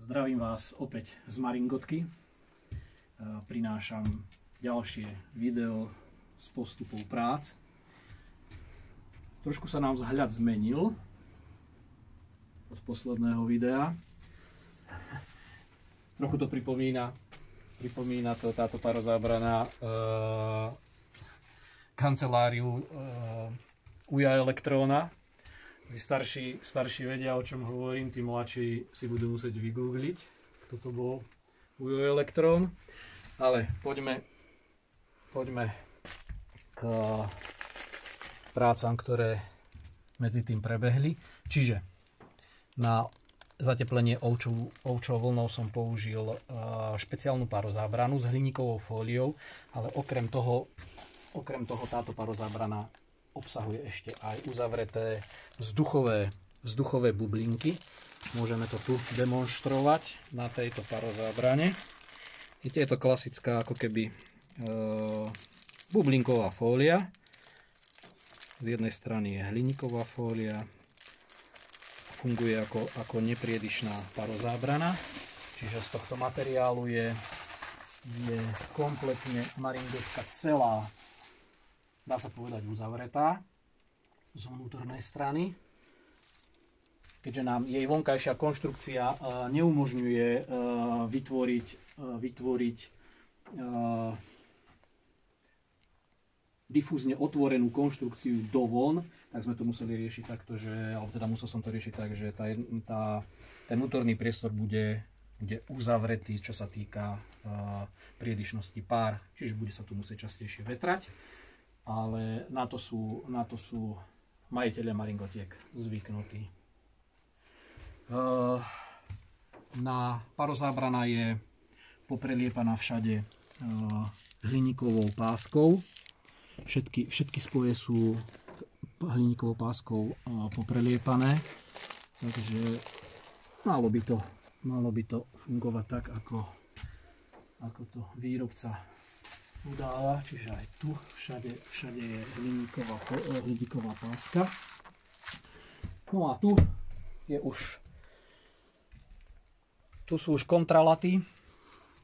Zdravím vás opäť z Maringotky. Prinášam ďalšie video z postupov prác. Trošku sa nám vzhľad zmenil od posledného videa. Trochu to pripomína to táto parozábrana kanceláriu Uja Elektróna. Starší vedia, o čom hovorím, tí mladší si budú musieť vygoogliť, kto to bol Ujo Elektrón. Ale poďme k prácam, ktoré medzi tým prebehli. Čiže na zateplenie ovčou vlnou som použil špeciálnu parozábranu s hliníkovou fóliou, ale okrem toho táto parozábrana obsahuje ešte aj uzavreté vzduchové bublinky. Môžeme to tu demonštrovať na tejto parozábrane. Je to klasická ako keby bublinková fólia. Z jednej strany je hliníková fólia. Funguje ako nepriedišná parozábrana. Čiže z tohto materiálu je kompletne Maringotka celá, dá sa povedať, uzavretá z vnútornej strany, keďže nám jej vonkajšia konštrukcia neumožňuje vytvoriť difúzne otvorenú konštrukciu dovon, tak sme to museli riešiť takto, musel som to riešiť tak, že ten vnútorný priestor bude uzavretý, čo sa týka priedišnosti pár, čiže bude sa tu musieť častejšie vetrať. Ale na to sú majitelia Maringotiek zvyknutí. Parozábrana je popreliepaná všade hliníkovou páskou. Všetky spoje sú hliníkovou páskou popreliepané, takže malo by to fungovať tak, ako to výrobca udáva, čiže aj tu všade je hliníková páska. No a tu sú už kontralaty,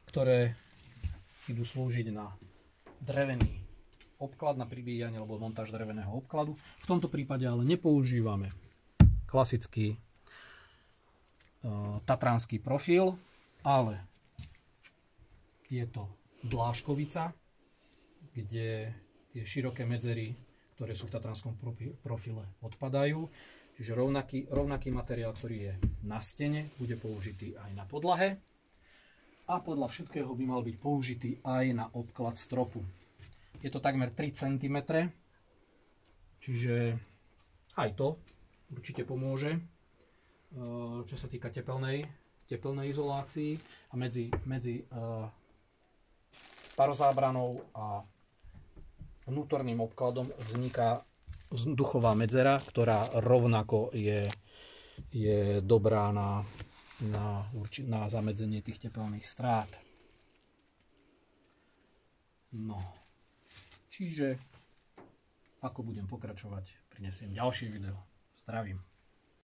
ktoré idú slúžiť na drevený obklad, na pribíjanie alebo montáž dreveného obkladu. V tomto prípade ale nepoužívame klasický tatranský profil, ale je to dláškovica, kde tie široké medzery, ktoré sú v tatranskom profile, odpadajú. Čiže rovnaký materiál, ktorý je na stene, bude použitý aj na podlahe. A podľa všetkého by mal byť použitý aj na obklad stropu. Je to takmer 3 cm, čiže aj to určite pomôže, čo sa týka tepelnej izolácii. A medzi parozábranou a vnútorným obkladom vzniká vzduchová medzera, ktorá rovnako je dobrá na zamedzenie tých tepelných strát. No, čiže ako budem pokračovať, prinesiem ďalšie video. Zdravím.